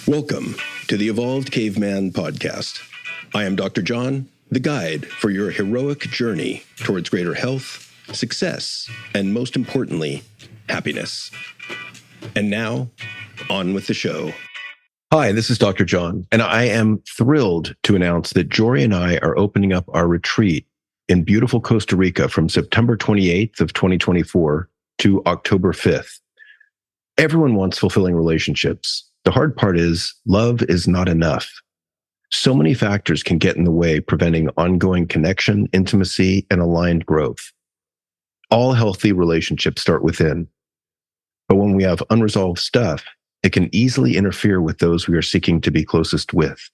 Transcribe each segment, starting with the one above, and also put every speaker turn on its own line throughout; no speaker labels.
Welcome to the Evolved Caveman podcast. I am Dr. John, the guide for your heroic journey towards greater health, success, and most importantly, happiness. And now, on with the show. Hi, this is Dr. John, and I am thrilled to announce that Joree and I are opening up our retreat in beautiful Costa Rica from September 28th of 2024 to October 5th. Everyone wants fulfilling relationships. The hard part is love is not enough. So many factors can get in the way, preventing ongoing connection, intimacy, and aligned growth. All healthy relationships start within. But when we have unresolved stuff, it can easily interfere with those we are seeking to be closest with.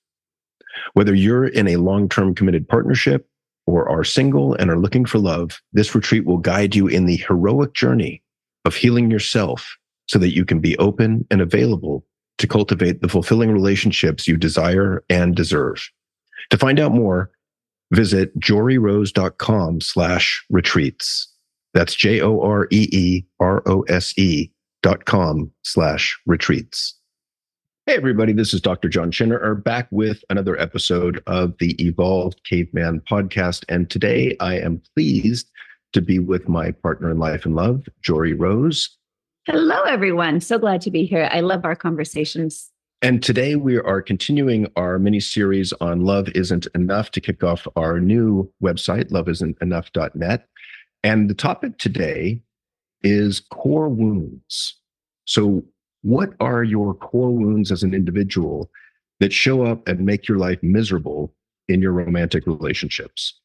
Whether you're in a long-term committed partnership or are single and are looking for love, this retreat will guide you in the heroic journey of healing yourself so that you can be open and available to cultivate the fulfilling relationships you desire and deserve. To find out more, visit joreerose.com/retreats. That's JOREEROSE.com/retreats. Hey, everybody, this is Dr. John Schinnerer back with another episode of the Evolved Caveman podcast. And today I am pleased to be with my partner in life and love, Joree Rose.
Hello, everyone. So glad to be here. I love our conversations.
And today we are continuing our mini-series on Love Isn't Enough to kick off our new website, loveisn'tenough.net. And the topic today is core wounds. So what are your core wounds as an individual that show up and make your life miserable in your romantic relationships?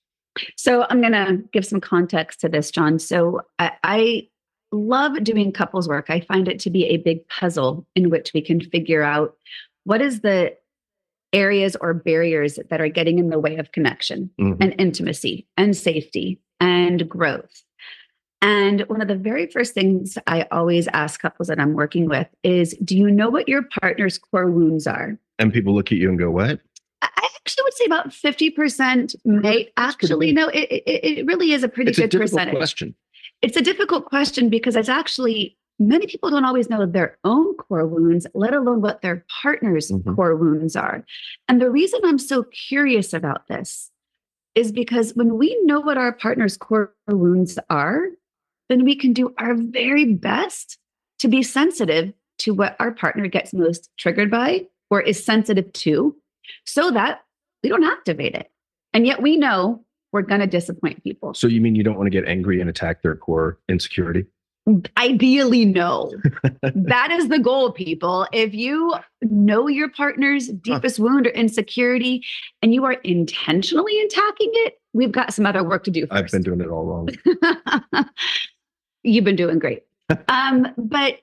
So I'm going to give some context to this, John. So I love doing couples work. I find it to be a big puzzle in which we can figure out what is the areas or barriers that are getting in the way of connection and intimacy and safety and growth. And one of the very first things I always ask couples that I'm working with is, do you know what your partner's core wounds are?
And people look at you and go, what?
I actually would say about 50% might actually know. It really is a pretty good percentage.
Question.
It's a difficult question because it's actually, many people don't always know their own core wounds, let alone what their partner's core wounds are. And the reason I'm so curious about this is because when we know what our partner's core wounds are, then we can do our very best to be sensitive to what our partner gets most triggered by or is sensitive to, so that we don't activate it. And yet we know we're going to disappoint people.
So you mean you don't want to get angry and attack their core insecurity?
Ideally, no. That is the goal, people. If you know your partner's deepest wound or insecurity and you are intentionally attacking it, we've got some other work to do first.
I've been doing it all wrong.
You've been doing great. But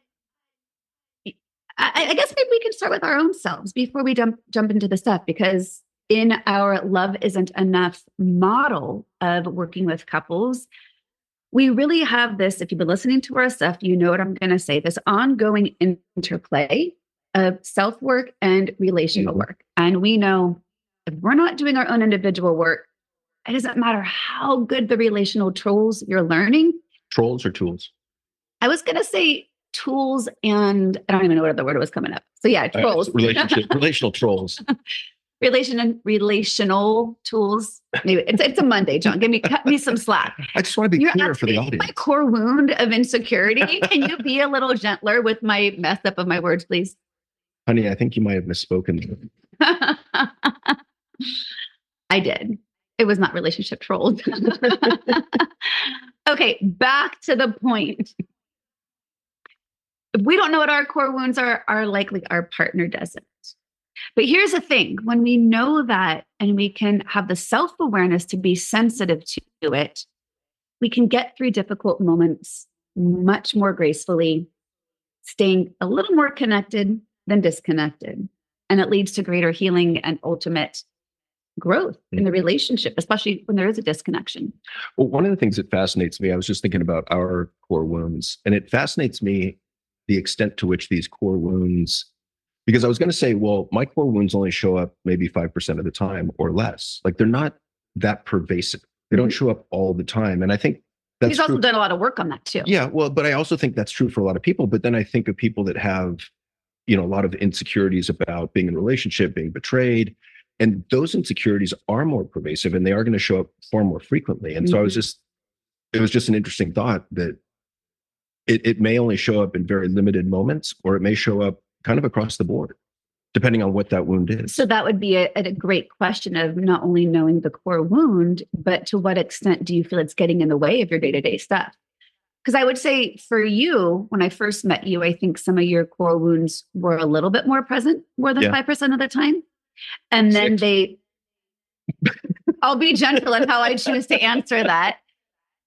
I guess maybe we can start with our own selves before we jump into the stuff, because in our Love Isn't Enough model of working with couples, we really have this, if you've been listening to our stuff, you know what I'm going to say, this ongoing interplay of self-work and relational work. And we know if we're not doing our own individual work, it doesn't matter how good the relational tools you're learning.
Trolls or tools?
I was going to say tools, and I don't even know what other word was coming up. So yeah, trolls.
Relational trolls.
Relational tools. Maybe it's a Monday, John. Cut me some slack.
I just want to be clear for the audience.
My core wound of insecurity. Can you be a little gentler with my mess up of my words, please?
Honey, I think you might have misspoken.
I did. It was not relationship trolls. Okay, back to the point. If we don't know what our core wounds are likely our partner doesn't. But here's the thing, when we know that and we can have the self-awareness to be sensitive to it, we can get through difficult moments much more gracefully, staying a little more connected than disconnected. And it leads to greater healing and ultimate growth in the relationship, especially when there is a disconnection.
Well, one of the things that fascinates me, I was just thinking about our core wounds, and it fascinates me the extent to which these core wounds, because I was going to say, well, my core wounds only show up maybe 5% of the time or less. Like they're not that pervasive. They don't show up all the time. And I think that's
He's also done a lot of work on that too.
Yeah, well, but I also think that's true for a lot of people. But then I think of people that have a lot of insecurities about being in a relationship, being betrayed. And those insecurities are more pervasive and they are going to show up far more frequently. And so it was just an interesting thought that it may only show up in very limited moments, or it may show up kind of across the board, depending on what that wound is.
So that would be a great question of not only knowing the core wound, but to what extent do you feel it's getting in the way of your day-to-day stuff? Because I would say for you, when I first met you, I think some of your core wounds were a little bit more present, more than 5% of the time. And then I'll be gentle in how I choose to answer that.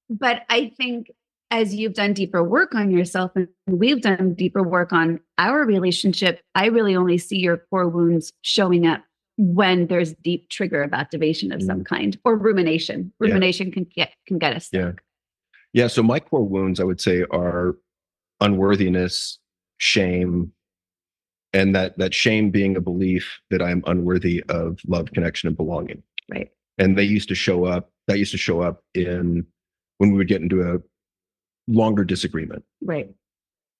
But I think as you've done deeper work on yourself and we've done deeper work on our relationship, I really only see your core wounds showing up when there's deep trigger of activation of some kind, or rumination. Rumination can get us there.
Yeah. So my core wounds, I would say, are unworthiness, shame, and that shame being a belief that I'm unworthy of love, connection, and belonging.
Right.
And that used to show up in when we would get into a longer disagreement.
Right.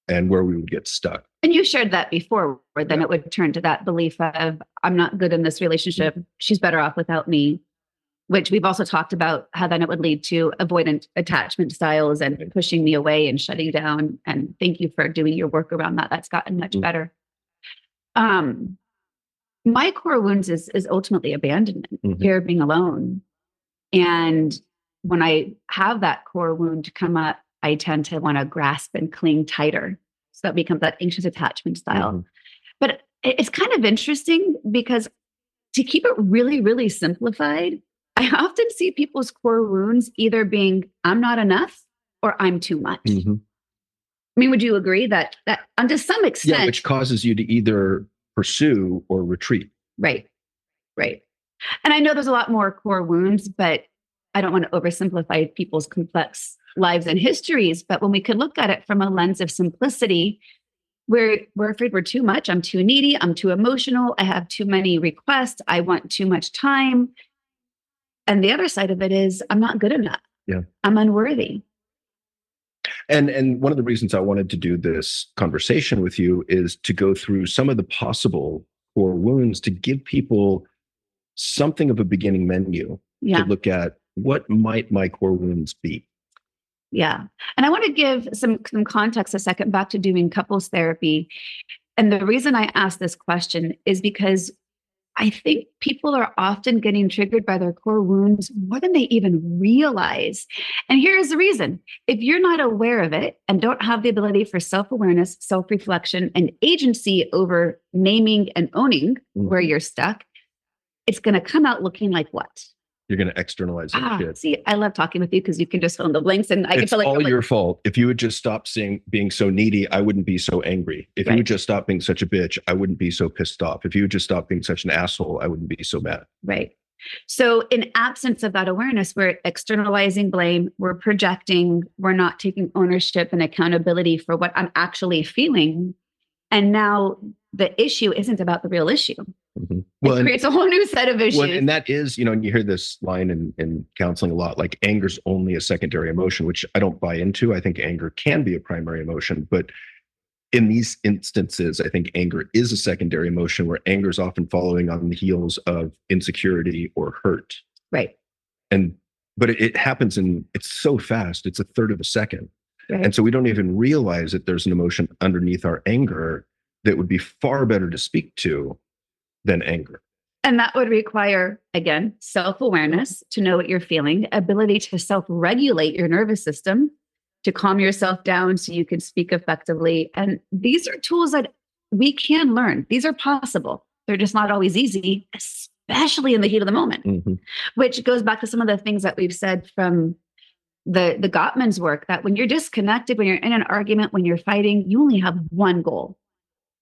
And where we would get stuck.
And you shared that before, where then it would turn to that belief of, I'm not good in this relationship. She's better off without me, which we've also talked about how then it would lead to avoidant attachment styles and pushing me away and shutting down. And thank you for doing your work around that. That's gotten much better. My core wounds is ultimately abandonment, fear of being alone. And when I have that core wound come up, I tend to want to grasp and cling tighter. So that becomes that anxious attachment style. But it's kind of interesting because to keep it really, really simplified, I often see people's core wounds either being, I'm not enough or I'm too much. I mean, would you agree that to some extent?
Yeah, which causes you to either pursue or retreat.
Right. And I know there's a lot more core wounds, but I don't want to oversimplify people's complex lives and histories. But when we could look at it from a lens of simplicity, we're afraid we're too much. I'm too needy. I'm too emotional. I have too many requests. I want too much time. And the other side of it is I'm not good enough.
Yeah.
I'm unworthy.
And one of the reasons I wanted to do this conversation with you is to go through some of the possible core wounds to give people something of a beginning menu to look at what might my core wounds be.
Yeah. And I want to give some context a second back to doing couples therapy. And the reason I ask this question is because I think people are often getting triggered by their core wounds more than they even realize. And here's the reason. If you're not aware of it and don't have the ability for self-awareness, self-reflection, and agency over naming and owning where you're stuck, it's going to come out looking like what?
You're going to externalize that shit.
See, I love talking with you because you can just fill in the blanks, and I can feel like
it's all your fault. If you would just stop being so needy, I wouldn't be so angry. If you would just stop being such a bitch, I wouldn't be so pissed off. If you would just stop being such an asshole, I wouldn't be so mad.
Right. So in absence of that awareness, we're externalizing blame, we're projecting, we're not taking ownership and accountability for what I'm actually feeling. And now the issue isn't about the real issue. Well, it creates a whole new set of issues.
Well, and that is, and you hear this line in counseling a lot, like anger's only a secondary emotion, which I don't buy into. I think anger can be a primary emotion, but in these instances, I think anger is a secondary emotion where anger is often following on the heels of insecurity or hurt.
Right.
But it happens it's so fast. It's a third of a second.
Right.
And so we don't even realize that there's an emotion underneath our anger that would be far better to speak to than anger.
And that would require, again, self-awareness to know what you're feeling, ability to self-regulate your nervous system, to calm yourself down so you can speak effectively. And these are tools that we can learn. These are possible. They're just not always easy, especially in the heat of the moment, which goes back to some of the things that we've said from the Gottman's work, that when you're disconnected, when you're in an argument, when you're fighting, you only have one goal: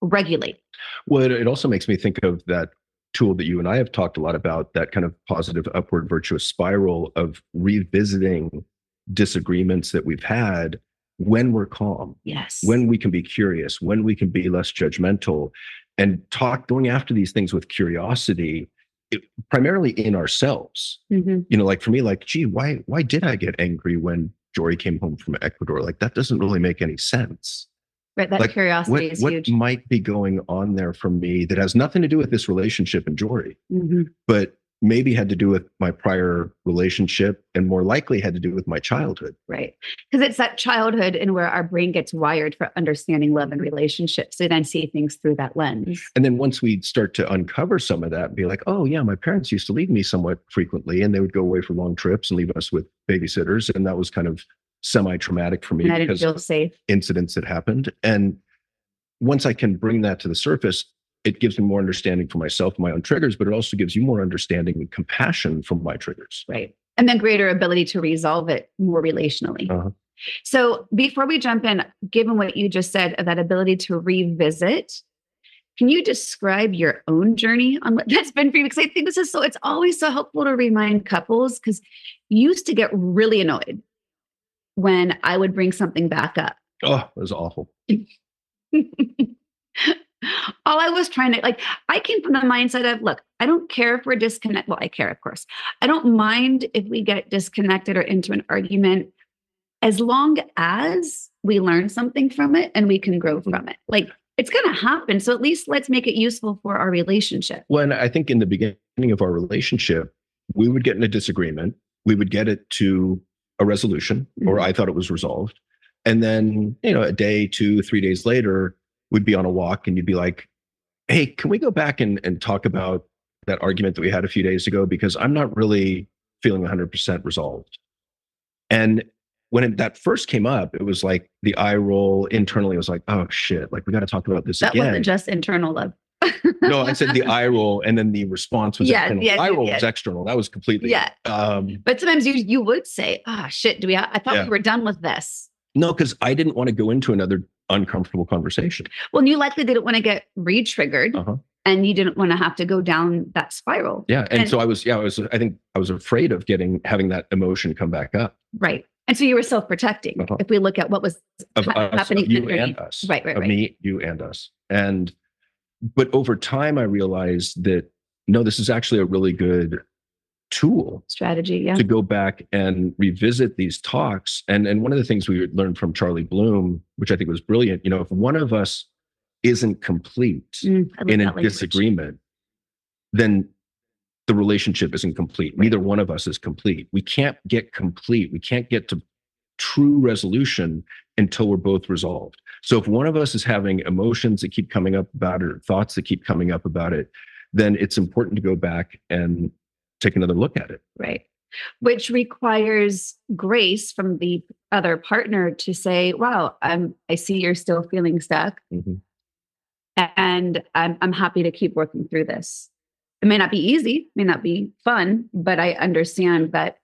regulate.
Well, it also makes me think of that tool that you and I have talked a lot about, that kind of positive upward virtuous spiral of revisiting disagreements that we've had when we're calm.
Yes.
When we can be curious, when we can be less judgmental, and going after these things with curiosity, primarily in ourselves. Like for me, like, gee, why did I get angry when Joree came home from Ecuador? Like, that doesn't really make any sense.
Right. That curiosity is huge.
What might be going on there for me that has nothing to do with this relationship in Joree, but maybe had to do with my prior relationship and more likely had to do with my childhood.
Right. Because it's that childhood and where our brain gets wired for understanding love and relationships. So then see things through that lens.
And then once we start to uncover some of that and be like, oh yeah, my parents used to leave me somewhat frequently and they would go away for long trips and leave us with babysitters. And that was kind of semi-traumatic for me
and I didn't feel safe.
Incidents that happened. And once I can bring that to the surface, it gives me more understanding for myself and my own triggers, but it also gives you more understanding and compassion from my triggers.
Right. And then greater ability to resolve it more relationally. So before we jump in, given what you just said of that ability to revisit, can you describe your own journey on what that's been for you? Because I think this is it's always so helpful to remind couples, because you used to get really annoyed when I would bring something back up.
Oh, it was awful.
All I was trying to, I came from the mindset of, look, I don't care if we're disconnected. Well, I care, of course. I don't mind if we get disconnected or into an argument, as long as we learn something from it and we can grow from it. It's going to happen. So at least let's make it useful for our relationship.
Well, and I think in the beginning of our relationship, we would get in a disagreement. We would get it to a resolution, or I thought it was resolved. And then, a day, 2, 3 days later, we'd be on a walk and you'd be like, hey, can we go back and talk about that argument that we had a few days ago? Because I'm not really feeling 100% resolved. And when that first came up, it was like the eye roll internally. It was like, oh shit, we got to talk about this again.
That wasn't just internal love.
No, I said the eye roll, and then the response was external. The eye roll was external. That was completely.
But sometimes you would say, shit, I thought we were done with this.
No, because I didn't want to go into another uncomfortable conversation.
Well, you likely didn't want to get re-triggered, and you didn't want to have to go down that spiral.
Yeah, and so I think I was afraid of having that emotion come back up.
Right, and so you were self-protecting. If we look at what was happening,
of you and us,
right,
of me, you and us, but over time I realized that no, this is actually a really good tool
strategy
to go back and revisit these talks. And one of the things we learned from Charlie Bloom, which I think was brilliant, if one of us isn't complete in a disagreement, then the relationship isn't complete. Neither one of us is complete. We can't get complete. We can't get to true resolution until we're both resolved. So if one of us is having emotions that keep coming up about it, or thoughts that keep coming up about it, then it's important to go back and take another look at it.
Right. Which requires grace from the other partner to say, wow, I see you're still feeling stuck. And I'm happy to keep working through this. It may not be easy, may not be fun, but I understand that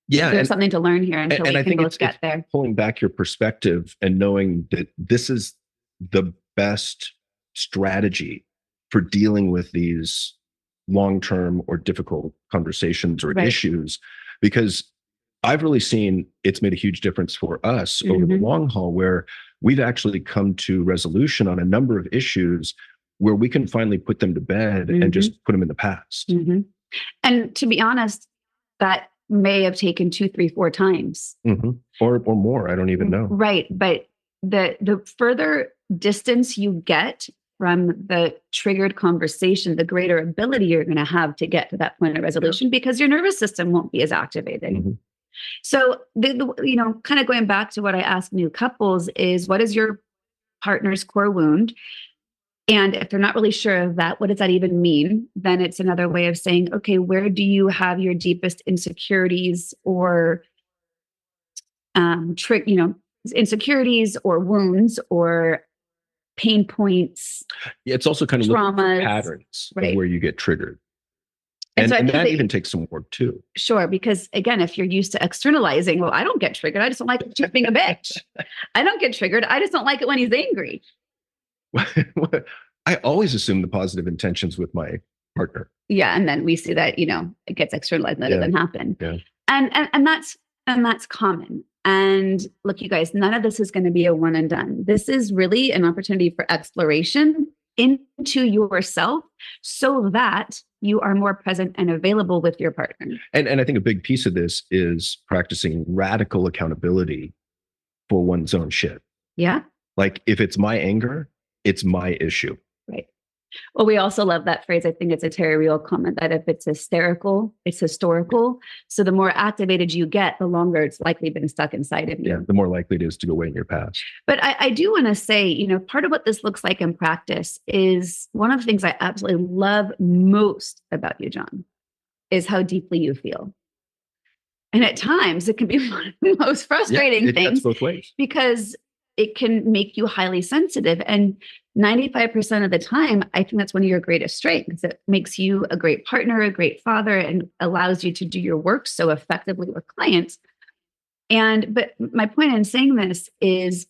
there's something to learn here until we can both get there.
Pulling back your perspective and knowing that this is the best strategy for dealing with these long-term or difficult conversations or issues, because I've really seen it's made a huge difference for us over the long haul, where we've actually come to resolution on a number of issues where we can finally put them to bed and just put them in the past.
And to be honest, that may have taken 2, 3, 4 times.
Or more. I don't even know.
Right. But the further distance you get from the triggered conversation, the greater ability you're going to have to get to that point of resolution, because your nervous system won't be as activated. So, kind of going back to what I ask new couples is, what is your partner's core wound? And if they're not really sure of that, what does that even mean? Then it's another way of saying, okay, where do you have your deepest insecurities or insecurities or wounds or pain points?
Yeah, it's also kind of looking for patterns of where you get triggered. And that even takes some work too.
Sure, because again, if you're used to externalizing, well, I don't get triggered. I just don't like it being a bitch. I don't get triggered. I just don't like it when he's angry.
I always assume the positive intentions with my partner.
Yeah, and then we see that it gets externalized, and that doesn't happen.
Yeah.
And that's common. And look, you guys, none of this is going to be a one and done. This is really an opportunity for exploration into yourself so that you are more present and available with your partner.
And I think a big piece of this is practicing radical accountability for one's own shit.
Yeah.
Like if it's my anger, it's my issue.
Right. Well, we also love that phrase. I think it's a Terry Real comment that if it's hysterical, it's historical. So the more activated you get, the longer it's likely been stuck inside of you.
Yeah, the more likely it is to go away in your past.
But I do want to say, part of what this looks like in practice is one of the things I absolutely love most about you, John, is how deeply you feel. And at times it can be one of the most frustrating things.
Both ways.
Because it can make you highly sensitive. And 95% of the time, I think that's one of your greatest strengths. It makes you a great partner, a great father, and allows you to do your work so effectively with clients. But my point in saying this is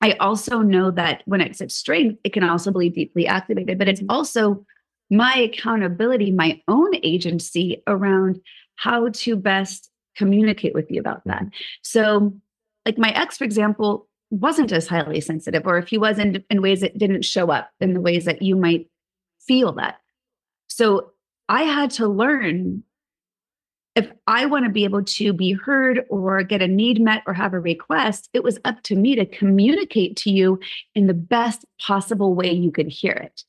I also know that when it's its strength, it can also be deeply activated, but it's also my accountability, my own agency around how to best communicate with you about that. So like my ex, for example, wasn't as highly sensitive, or if he was in ways that didn't show up in the ways that you might feel that. So I had to learn if I want to be able to be heard or get a need met or have a request, it was up to me to communicate to you in the best possible way you could hear it.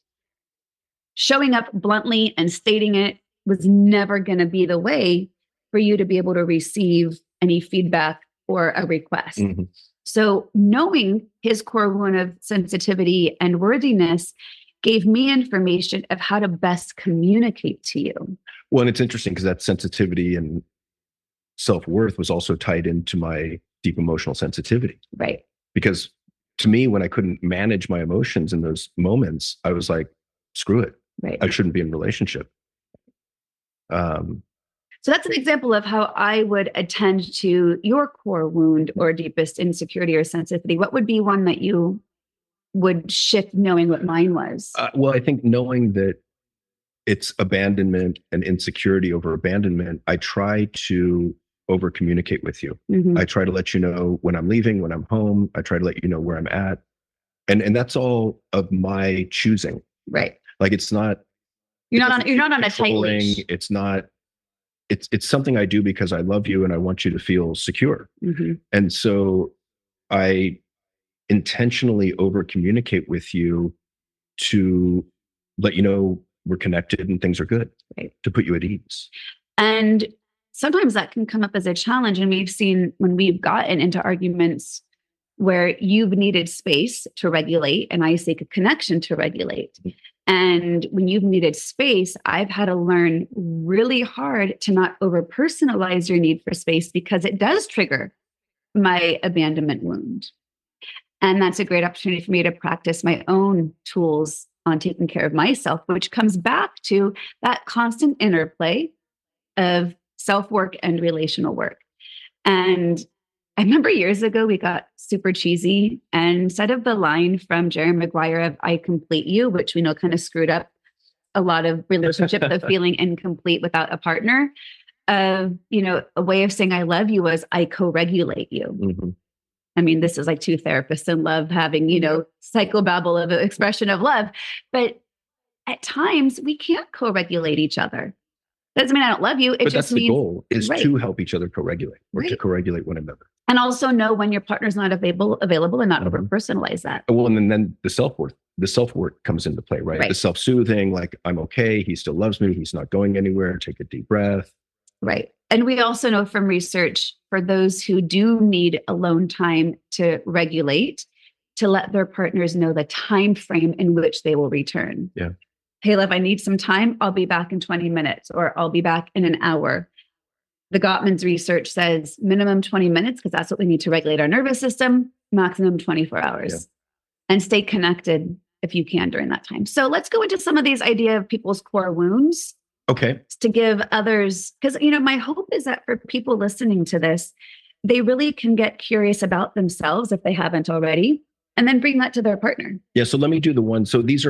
Showing up bluntly and stating it was never going to be the way for you to be able to receive any feedback or a request. Mm-hmm. So knowing his core wound of sensitivity and worthiness gave me information of how to best communicate to you.
Well, and it's interesting because that sensitivity and self-worth was also tied into my deep emotional sensitivity.
Right.
Because to me, when I couldn't manage my emotions in those moments, I was like, screw it.
Right.
I shouldn't be in a relationship.
So that's an example of how I would attend to your core wound or deepest insecurity or sensitivity. What would be one that you would shift knowing what mine was?
Well, I think knowing that it's abandonment and insecurity over abandonment, I try to over communicate with you. Mm-hmm. I try to let you know when I'm leaving, when I'm home. I try to let you know where I'm at. And that's all of my choosing.
Right.
Like it's not,
you're not on a tight leash.
It's something I do because I love you and I want you to feel secure. Mm-hmm. And so I intentionally over communicate with you to let you know we're connected and things are good, right, to put you at ease.
And sometimes that can come up as a challenge. And we've seen when we've gotten into arguments where you've needed space to regulate and I seek a connection to regulate. And when you've needed space, I've had to learn really hard to not over personalize your need for space because it does trigger my abandonment wound. And that's a great opportunity for me to practice my own tools on taking care of myself, which comes back to that constant interplay of self-work and relational work. And I remember years ago, we got super cheesy, and instead of the line from Jerry Maguire of "I complete you," which we know kind of screwed up a lot of relationships of feeling incomplete without a partner, a way of saying I love you was "I co-regulate you." Mm-hmm. I mean, this is like two therapists in love having, psychobabble of an expression of love. But at times we can't co-regulate each other. Doesn't mean I don't love you. It
but
just
that's
means
the goal is
right.
to help each other co-regulate or to co-regulate one another.
And also know when your partner's not available and not over personalize that.
Well, and then the self-work comes into play, right? The self-soothing, like I'm okay. He still loves me. He's not going anywhere. Take a deep breath.
Right. And we also know from research for those who do need alone time to regulate, to let their partners know the time frame in which they will return.
Yeah.
Hey, love, I need some time. I'll be back in 20 minutes or I'll be back in an hour. The Gottman's research says minimum 20 minutes because that's what we need to regulate our nervous system, maximum 24 hours. Yeah. And stay connected if you can during that time. So let's go into some of these ideas of people's core wounds.
Okay.
To give others, because, my hope is that for people listening to this, they really can get curious about themselves if they haven't already, and then bring that to their partner.
Yeah. So let me do the one. So these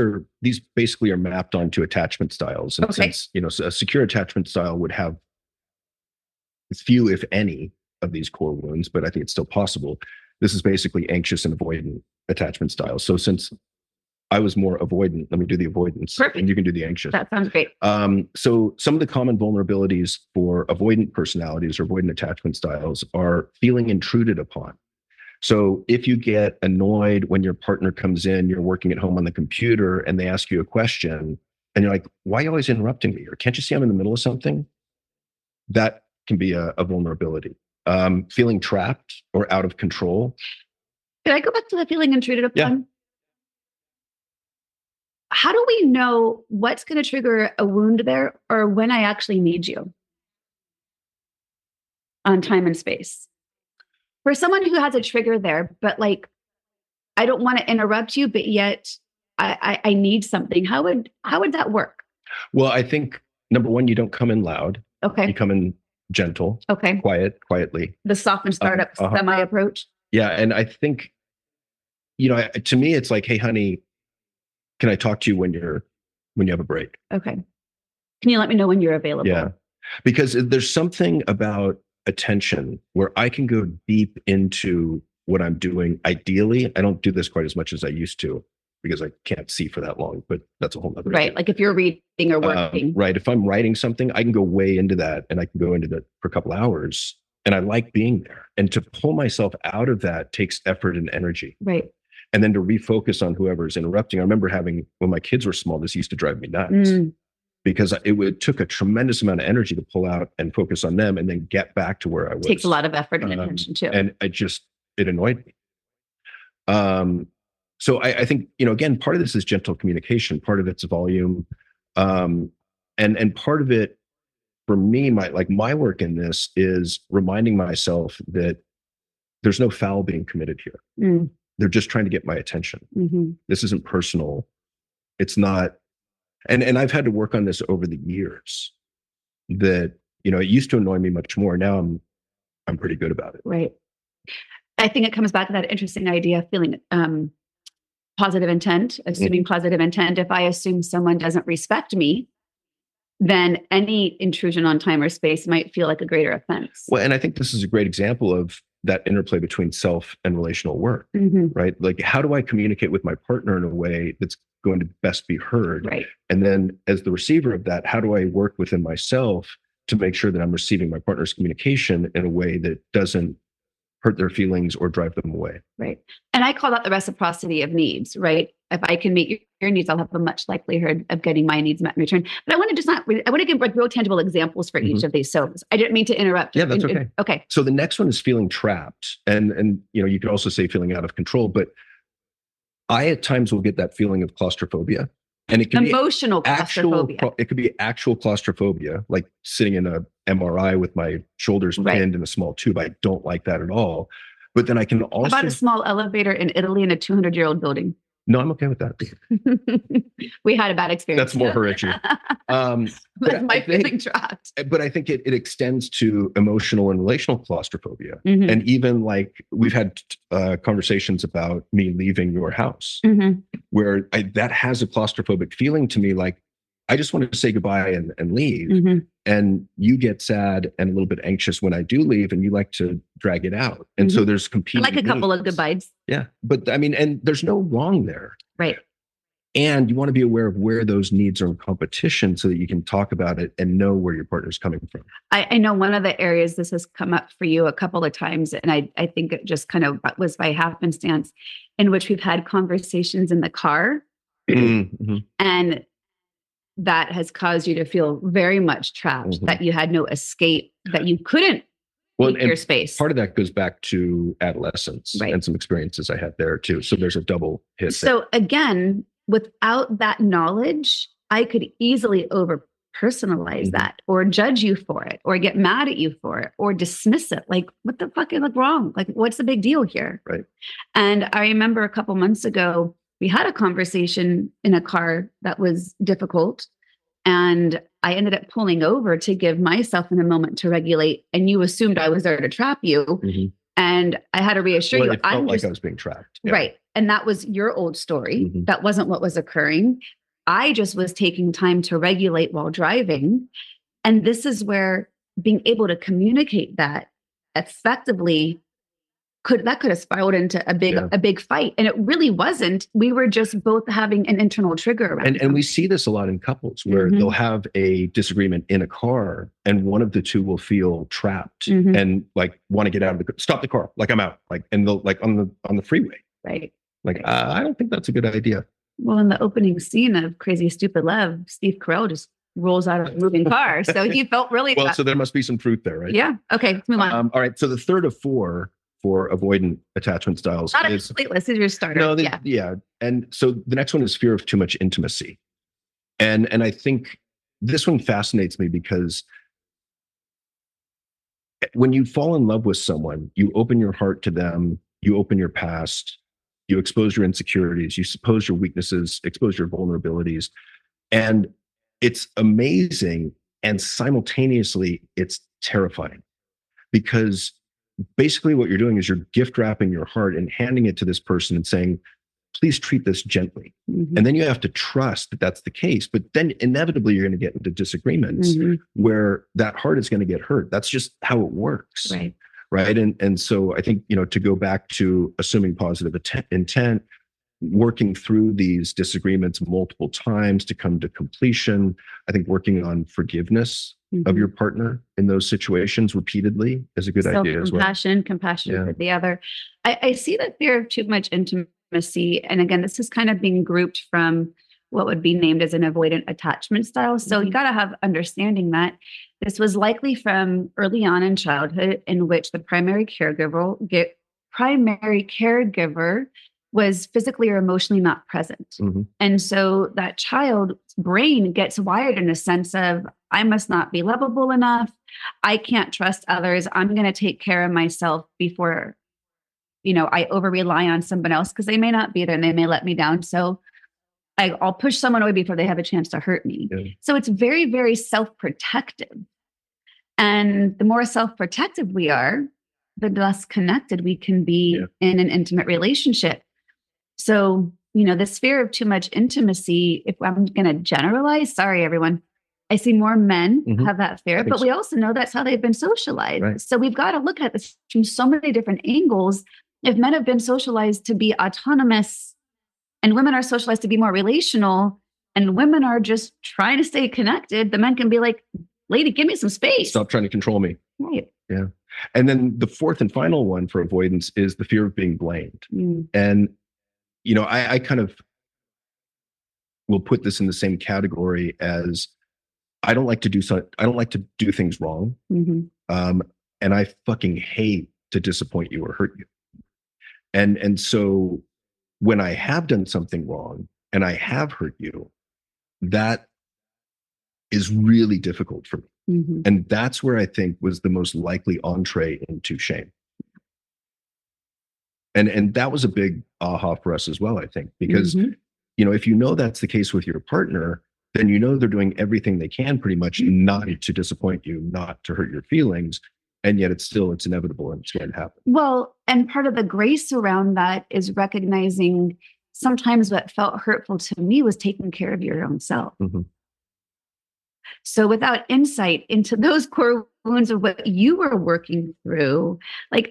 basically are mapped onto attachment styles. And since, a secure attachment style would have few, if any, of these core wounds, but I think it's still possible. This is basically anxious and avoidant attachment styles. So since I was more avoidant, let me do the avoidance.
Perfect.
And you can do the anxious.
That sounds great.
So some of the common vulnerabilities for avoidant personalities or avoidant attachment styles are feeling intruded upon. So if you get annoyed when your partner comes in, you're working at home on the computer and they ask you a question and you're like, why are you always interrupting me? Or can't you see I'm in the middle of something? That can be a vulnerability. Feeling trapped or out of control.
Can I go back to the feeling intruded upon?
Yeah.
How do we know what's going to trigger a wound there or when I actually need you on time and space? For someone who has a trigger there, but like, I don't want to interrupt you, but yet I need something. How would that work?
Well, I think number one, you don't come in loud.
Okay.
You come in gentle.
Okay.
Quietly.
The soft and startup semi approach.
Yeah. And I think, to me, it's like, hey, honey, can I talk to you when you have a break?
Okay. Can you let me know when you're available?
Yeah. Because there's something about attention where I can go deep into what I'm doing. Ideally, I don't do this quite as much as I used to because I can't see for that long, but that's a whole nother
right.
issue.
Like if you're reading or working.
Right. If I'm writing something, I can go way into that and I can go into that for a couple hours and I like being there. And to pull myself out of that takes effort and energy.
Right.
And then to refocus on whoever's interrupting. I remember when my kids were small, this used to drive me nuts because it took a tremendous amount of energy to pull out and focus on them and then get back to where I was.
Takes a lot of effort and attention too.
And it annoyed me. So I think, again, part of this is gentle communication. Part of it's volume. And part of it for me, my work in this is reminding myself that there's no foul being committed here. They're just trying to get my attention. This isn't personal. It's not. And I've had to work on this over the years that, it used to annoy me much more. Now I'm pretty good about it.
Right. I think it comes back to that interesting idea of feeling positive intent, assuming positive intent. If I assume someone doesn't respect me, then any intrusion on time or space might feel like a greater offense.
Well, and I think this is a great example of that interplay between self and relational work, right? Like, how do I communicate with my partner in a way that's going to best be heard?
Right.
And then as the receiver of that, how do I work within myself to make sure that I'm receiving my partner's communication in a way that doesn't hurt their feelings or drive them away?
Right. And I call that the reciprocity of needs, right? If I can meet your needs, I'll have a much likelihood of getting my needs met in return. But I want to give like real tangible examples for each of these. So I didn't mean to interrupt.
Yeah, that's okay.
Okay.
So the next one is feeling trapped. And you could also say feeling out of control, but I at times will get that feeling of claustrophobia. And it can
emotional claustrophobia.
It could be actual claustrophobia, like sitting in a MRI with my shoulders pinned in a small tube. I don't like that at all. But then I can also...
How about a small elevator in Italy in a 200-year-old building?
No, I'm okay with that.
We had a bad experience.
That's more horrific.
That's my feeling trapped.
But I think it extends to emotional and relational claustrophobia. And even like we've had conversations about me leaving your house where that has a claustrophobic feeling to me. Like, I just wanted to say goodbye and leave. And you get sad and a little bit anxious when I do leave and you like to drag it out. And so there's competing
like a couple of goodbyes.
Yeah. But I mean, and there's no wrong there.
Right.
And you want to be aware of where those needs are in competition so that you can talk about it and know where your partner's coming from.
I know one of the areas this has come up for you a couple of times, and I think it just kind of was by happenstance, in which we've had conversations in the car. And that has caused you to feel very much trapped, that you had no escape, that you couldn't keep your space.
Part of that goes back to adolescence and some experiences I had there too. So there's a double hit.
So again, without that knowledge, I could easily over personalize that or judge you for it or get mad at you for it or dismiss it. Like, what the fuck is wrong? Like, what's the big deal here?
Right.
And I remember a couple months ago, we had a conversation in a car that was difficult. And I ended up pulling over to give myself a moment to regulate. And you assumed I was there to trap you. And I had to reassure you.
It felt like I was being trapped.
Yeah. Right. And that was your old story. That wasn't what was occurring. I just was taking time to regulate while driving. And this is where being able to communicate that effectively could have spiraled into a big fight. And it really wasn't. We were just both having an internal trigger around
and we see this a lot in couples where they'll have a disagreement in a car and one of the two will feel trapped and like want to get out of stop the car, like I'm out, like, and they'll like on the freeway.
Right.
Like, I don't think that's a good idea.
Well, in the opening scene of Crazy Stupid Love, Steve Carell just rolls out of a moving car. So he felt really
well, so there must be some truth there, right?
Yeah. Okay, let's move on.
All right. So the third of four for avoidant attachment styles
Not a complete list, is your starter.
No, yeah. And so the next one is fear of too much intimacy. And I think this one fascinates me because when you fall in love with someone, you open your heart to them, you open your past, you expose your insecurities, you expose your weaknesses, expose your vulnerabilities. And it's amazing. And simultaneously, it's terrifying because basically what you're doing is you're gift wrapping your heart and handing it to this person and saying, please treat this gently. And then you have to trust that that's the case. But then inevitably you're going to get into disagreements where that heart is going to get hurt. That's just how it works. Right. And so I think, to go back to assuming positive intent, working through these disagreements multiple times to come to completion. I think working on forgiveness of your partner in those situations repeatedly is a good idea as well.
Compassion for the other. I see that fear of too much intimacy. And again, this is kind of being grouped from what would be named as an avoidant attachment style. So you got to have understanding that this was likely from early on in childhood in which the primary caregiver was physically or emotionally not present. And so that child's brain gets wired in a sense of, I must not be lovable enough. I can't trust others. I'm going to take care of myself before, I over rely on someone else because they may not be there and they may let me down. So I'll push someone away before they have a chance to hurt me. So it's very, very self-protective. And the more self-protective we are, the less connected we can be in an intimate relationship. So, this fear of too much intimacy, if I'm going to generalize, sorry, everyone, I see more men have that fear, but we also know that's how they've been socialized. Right. So we've got to look at this from so many different angles. If men have been socialized to be autonomous and women are socialized to be more relational and women are just trying to stay connected, the men can be like, lady, give me some space.
Stop trying to control me.
Right.
Yeah. And then the fourth and final one for avoidance is the fear of being blamed. And I kind of will put this in the same category as I don't like to do things wrong. And I fucking hate to disappoint you or hurt you. And so when I have done something wrong and I have hurt you, that is really difficult for me. And that's where I think was the most likely entree into shame. And that was a big aha for us as well, I think, because, if that's the case with your partner, then they're doing everything they can pretty much not to disappoint you, not to hurt your feelings. And yet it's inevitable and it's going to happen.
Well, and part of the grace around that is recognizing sometimes what felt hurtful to me was taking care of your own self. So without insight into those core wounds of what you were working through,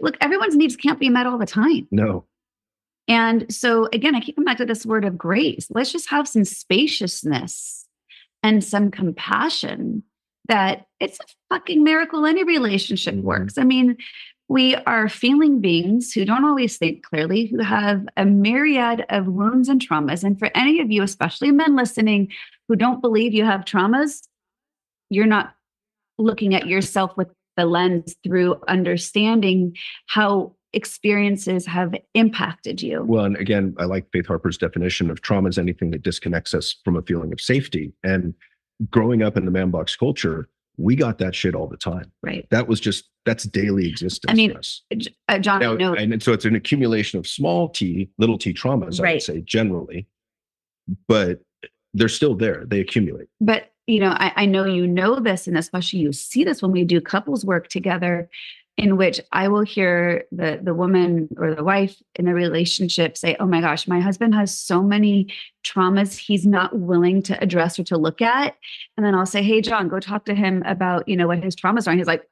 look, everyone's needs can't be met all the time.
No.
And so again, I keep coming back to this word of grace. Let's just have some spaciousness and some compassion that it's a fucking miracle any relationship works. I mean, we are feeling beings who don't always think clearly, who have a myriad of wounds and traumas. And for any of you, especially men listening, who don't believe you have traumas, you're not looking at yourself with the lens through understanding how experiences have impacted you.
Well, and again, I like Faith Harper's definition of trauma as anything that disconnects us from a feeling of safety. And growing up in the man box culture, we got that shit all the time.
Right.
That's daily existence for us.
John,
now, and so it's an accumulation of small t, little t traumas, I would say generally, but they're still there. They accumulate.
But I know this, and especially you see this when we do couples work together, in which I will hear the woman or the wife in a relationship say, oh my gosh, my husband has so many traumas he's not willing to address or to look at. And then I'll say, hey, John, go talk to him about, what his traumas are. And he's like,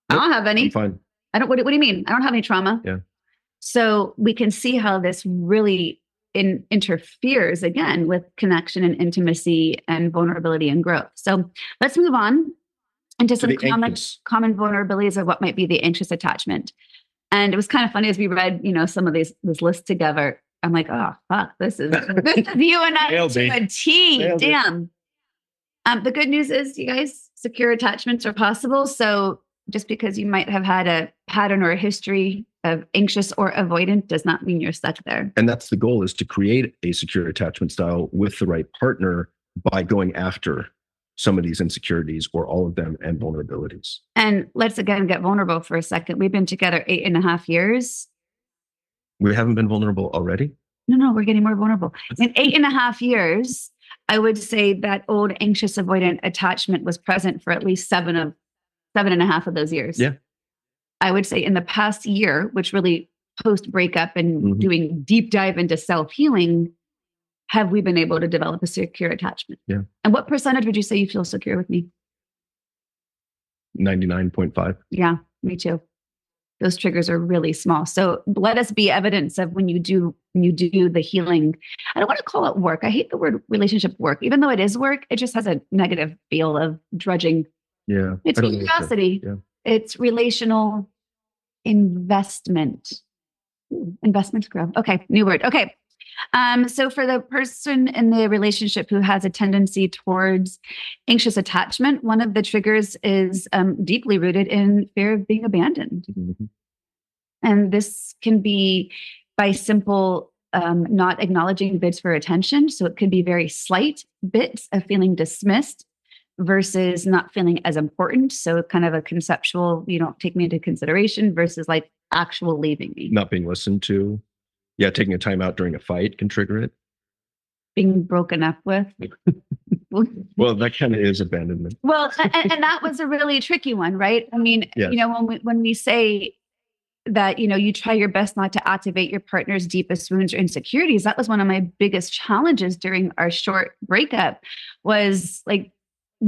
I don't have any.
I'm fine.
What do you mean? I don't have any trauma.
Yeah.
So we can see how this really interferes again with connection and intimacy and vulnerability and growth. So let's move on into some common vulnerabilities of what might be the anxious attachment. And it was kind of funny as we read, some of this list together. I'm like, oh, fuck, this is you and I to a T. Damn. The good news is, you guys, secure attachments are possible. So just because you might have had a pattern or a history of anxious or avoidant does not mean you're stuck there.
And that's the goal, is to create a secure attachment style with the right partner by going after some of these insecurities or all of them and vulnerabilities.
And let's again get vulnerable for a second. We've been together 8.5 years.
We haven't been vulnerable already?
No, we're getting more vulnerable. In 8.5 years, I would say that old anxious avoidant attachment was present for at least 7.5 of those years.
Yeah.
I would say in the past year, which really post breakup and doing deep dive into self-healing, have we been able to develop a secure attachment?
Yeah.
And what percentage would you say you feel secure with me?
99.5.
Yeah, me too. Those triggers are really small. So let us be evidence of when you do the healing. I don't want to call it work. I hate the word relationship work. Even though it is work, it just has a negative feel of drudging.
Yeah.
It's curiosity. Yeah. It's relational investment. Investment grow. Okay. New word. Okay. So for the person in the relationship who has a tendency towards anxious attachment, one of the triggers is deeply rooted in fear of being abandoned. Mm-hmm. And this can be by simple not acknowledging bids for attention. So it could be very slight bits of feeling dismissed versus not feeling as important. So kind of a conceptual, you don't take me into consideration versus like actual leaving me.
Not being listened to. Yeah, taking a time out during a fight can trigger it.
Being broken up with.
Well, that kind of is abandonment.
Well, and that was a really tricky one, right? I mean, yes. When we say that, you try your best not to activate your partner's deepest wounds or insecurities, that was one of my biggest challenges during our short breakup was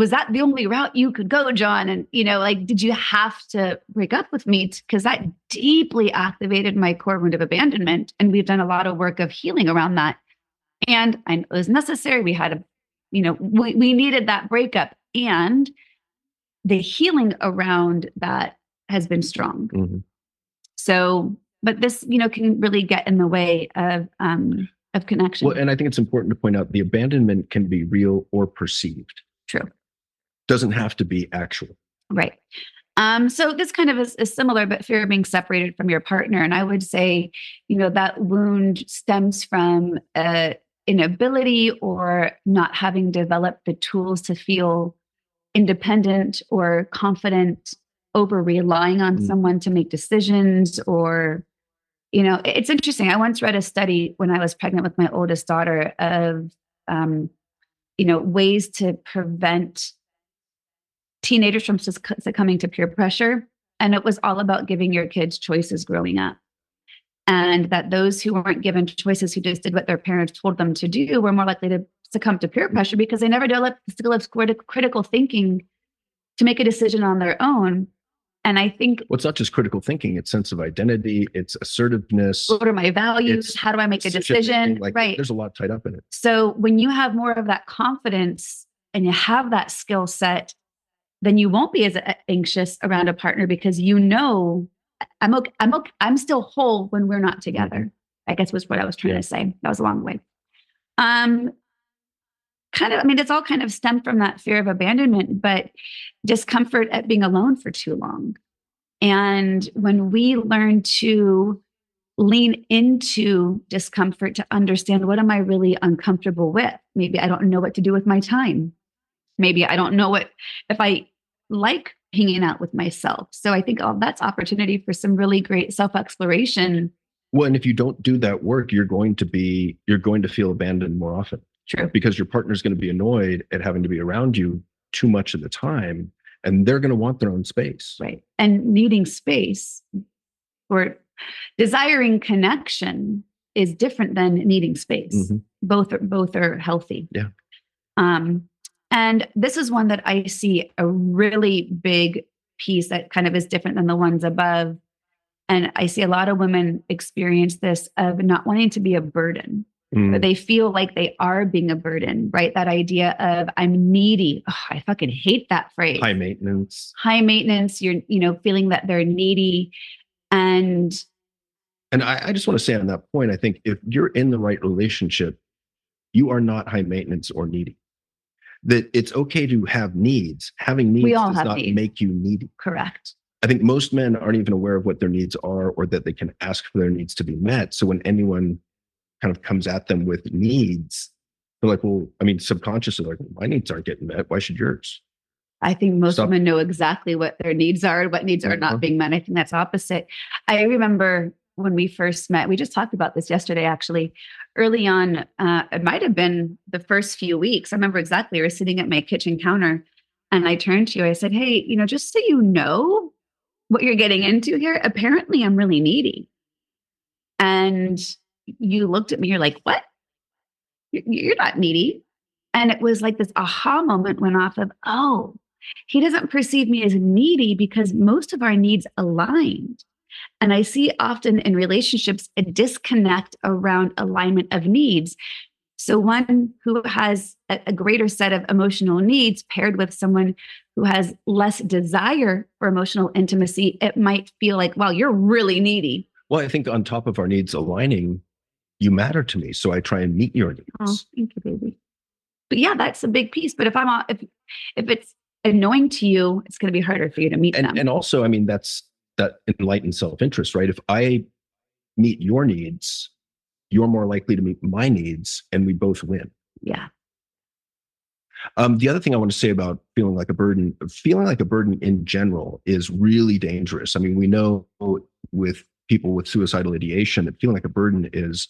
that the only route you could go, John? And, did you have to break up with me? Because that deeply activated my core wound of abandonment. And we've done a lot of work of healing around that. And I know it was necessary. We had we needed that breakup. And the healing around that has been strong. Mm-hmm. So, but this, can really get in the way of connection.
Well, and I think it's important to point out the abandonment can be real or perceived.
True.
Doesn't have to be actual.
Right. So this kind of is similar, but fear of being separated from your partner. And I would say, that wound stems from inability or not having developed the tools to feel independent or confident, over relying on someone to make decisions or, it's interesting. I once read a study when I was pregnant with my oldest daughter of, ways to prevent teenagers from succumbing to peer pressure. And it was all about giving your kids choices growing up. And that those who weren't given choices, who just did what their parents told them to do, were more likely to succumb to peer pressure because they never developed the skill of critical thinking to make a decision on their own. And I think...
Well, it's not just critical thinking, it's sense of identity, it's assertiveness.
What are my values? How do I make a decision? Right.
There's a lot tied up in it.
So when you have more of that confidence and you have that skill set, then you won't be as anxious around a partner because I'm okay. I'm still whole when we're not together. Mm-hmm. I guess was what I was trying to say. That was a long way. It's all kind of stemmed from that fear of abandonment, but discomfort at being alone for too long. And when we learn to lean into discomfort to understand, what am I really uncomfortable with? Maybe I don't know what to do with my time. Maybe I don't know if I like hanging out with myself. So I think that's opportunity for some really great self-exploration.
Well, and if you don't do that work, you're going to feel abandoned more often.
True.
Because your partner's going to be annoyed at having to be around you too much of the time, and they're going to want their own space.
Right. And needing space or desiring connection is different than needing space. Mm-hmm. Both are healthy.
Yeah.
And this is one that I see a really big piece that kind of is different than the ones above. And I see a lot of women experience this of not wanting to be a burden, but they feel like they are being a burden, right? That idea of I'm needy. Oh, I fucking hate that phrase.
High maintenance.
High maintenance. You're, feeling that they're needy. And
I just want to say on that point, I think if you're in the right relationship, you are not high maintenance or needy. That it's okay to have needs. Having needs does not make you needy.
Correct.
I think most men aren't even aware of what their needs are or that they can ask for their needs to be met. So when anyone kind of comes at them with needs, they're like, well, subconsciously, like, my needs aren't getting met. Why should yours?
I think most women know exactly what their needs are, what needs are not being met. I think that's opposite. I remember when we first met, we just talked about this yesterday, actually. Early on, it might have been the first few weeks. I remember exactly. We were sitting at my kitchen counter and I turned to you. I said, hey, just so you know what you're getting into here, apparently I'm really needy. And you looked at me, you're like, what? You're not needy. And it was like this aha moment went off of, oh, he doesn't perceive me as needy because most of our needs aligned. And I see often in relationships a disconnect around alignment of needs. So one who has a greater set of emotional needs paired with someone who has less desire for emotional intimacy, it might feel like, wow, you're really needy.
Well, I think on top of our needs aligning, you matter to me. So I try and meet your needs.
Oh, thank you, baby. But yeah, that's a big piece. But if it's annoying to you, it's going to be harder for you to meet them.
And also, that's that enlightened self-interest, right? If I meet your needs, you're more likely to meet my needs and we both win.
Yeah.
The other thing I want to say about feeling like a burden in general is really dangerous. We know with people with suicidal ideation that feeling like a burden is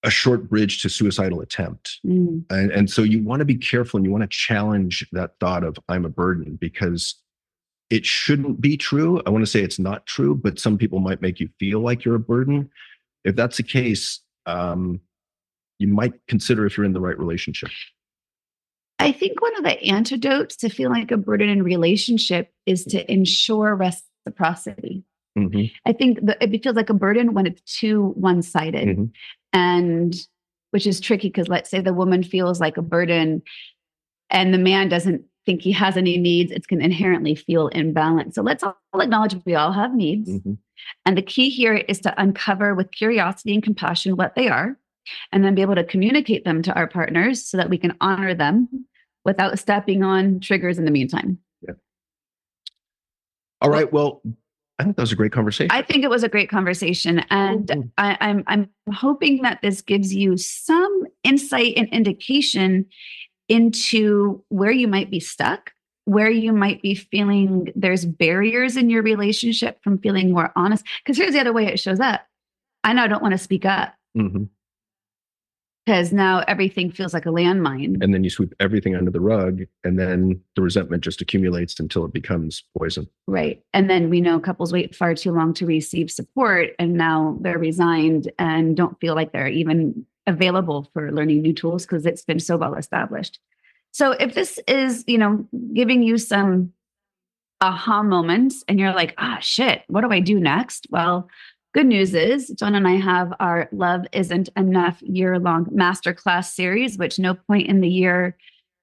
a short bridge to suicidal attempt. And so you want to be careful and you want to challenge that thought of I'm a burden, because it shouldn't be true. I want to say it's not true, but some people might make you feel like you're a burden. If that's the case, you might consider if you're in the right relationship.
I think one of the antidotes to feeling like a burden in relationship is to ensure reciprocity. Mm-hmm. I think it feels like a burden when it's too one-sided, mm-hmm. and which is tricky because let's say the woman feels like a burden and the man doesn't think he has any needs, it's going to inherently feel imbalanced. So let's all acknowledge we all have needs. Mm-hmm. And the key here is to uncover with curiosity and compassion what they are, and then be able to communicate them to our partners so that we can honor them without stepping on triggers in the meantime.
Yeah. All right. Well, I think that was a great conversation.
I think it was a great conversation. And mm-hmm. I'm hoping that this gives you some insight and indication into where you might be stuck, where you might be feeling there's barriers in your relationship from feeling more honest. Because here's the other way it shows up. I now don't want to speak up. Mm-hmm. Because now everything feels like a landmine.
And then you sweep everything under the rug, and then the resentment just accumulates until it becomes poison.
Right. And then we know couples wait far too long to receive support, and now they're resigned and don't feel like they're even available for learning new tools because it's been so well established. So if this is, giving you some aha moments and you're like, shit, what do I do next? Well, good news is John and I have our Love Isn't Enough year-long masterclass series, which no point in the year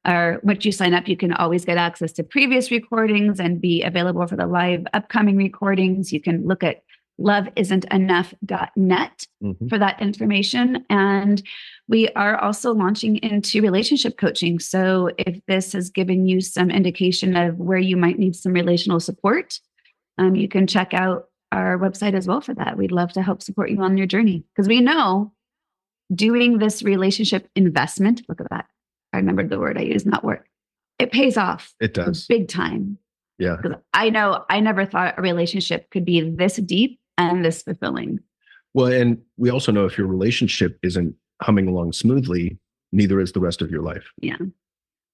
or once you sign up, you can always get access to previous recordings and be available for the live upcoming recordings. You can look at loveisn'tenough.net mm-hmm. for that information. And we are also launching into relationship coaching. So if this has given you some indication of where you might need some relational support, you can check out our website as well for that. We'd love to help support you on your journey, because we know doing this relationship investment, look at that. I remembered the word I used, not work. It pays off.
It does.
Big time.
Yeah.
I know I never thought a relationship could be this deep and this fulfilling.
Well, and we also know if your relationship isn't humming along smoothly, neither is the rest of your life.
Yeah.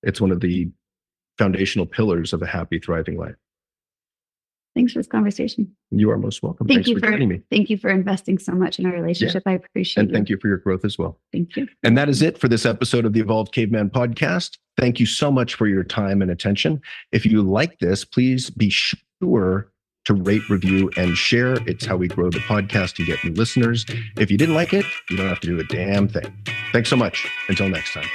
It's one of the foundational pillars of a happy, thriving life.
Thanks for this conversation.
You are most welcome. Thanks for joining me.
Thank you for investing so much in our relationship. Yeah. I appreciate it.
And thank you for your growth as well.
Thank you.
And that is it for this episode of the Evolved Caveman podcast. Thank you so much for your time and attention. If you like this, please be sure to rate, review, and share. It's how we grow the podcast and get new listeners. If you didn't like it, you don't have to do a damn thing. Thanks so much. Until next time.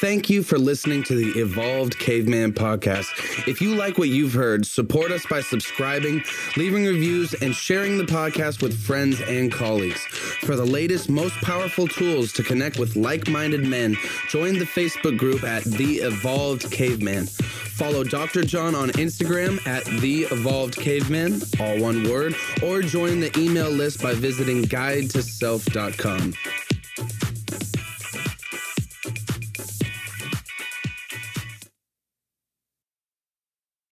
Thank you for listening to the Evolved Caveman podcast. If you like what you've heard, support us by subscribing, leaving reviews, and sharing the podcast with friends and colleagues. For the latest, most powerful tools to connect with like-minded men, join the Facebook group at The Evolved Caveman. Follow Dr. John on Instagram at The Evolved Caveman, all one word, or join the email list by visiting guidetoself.com.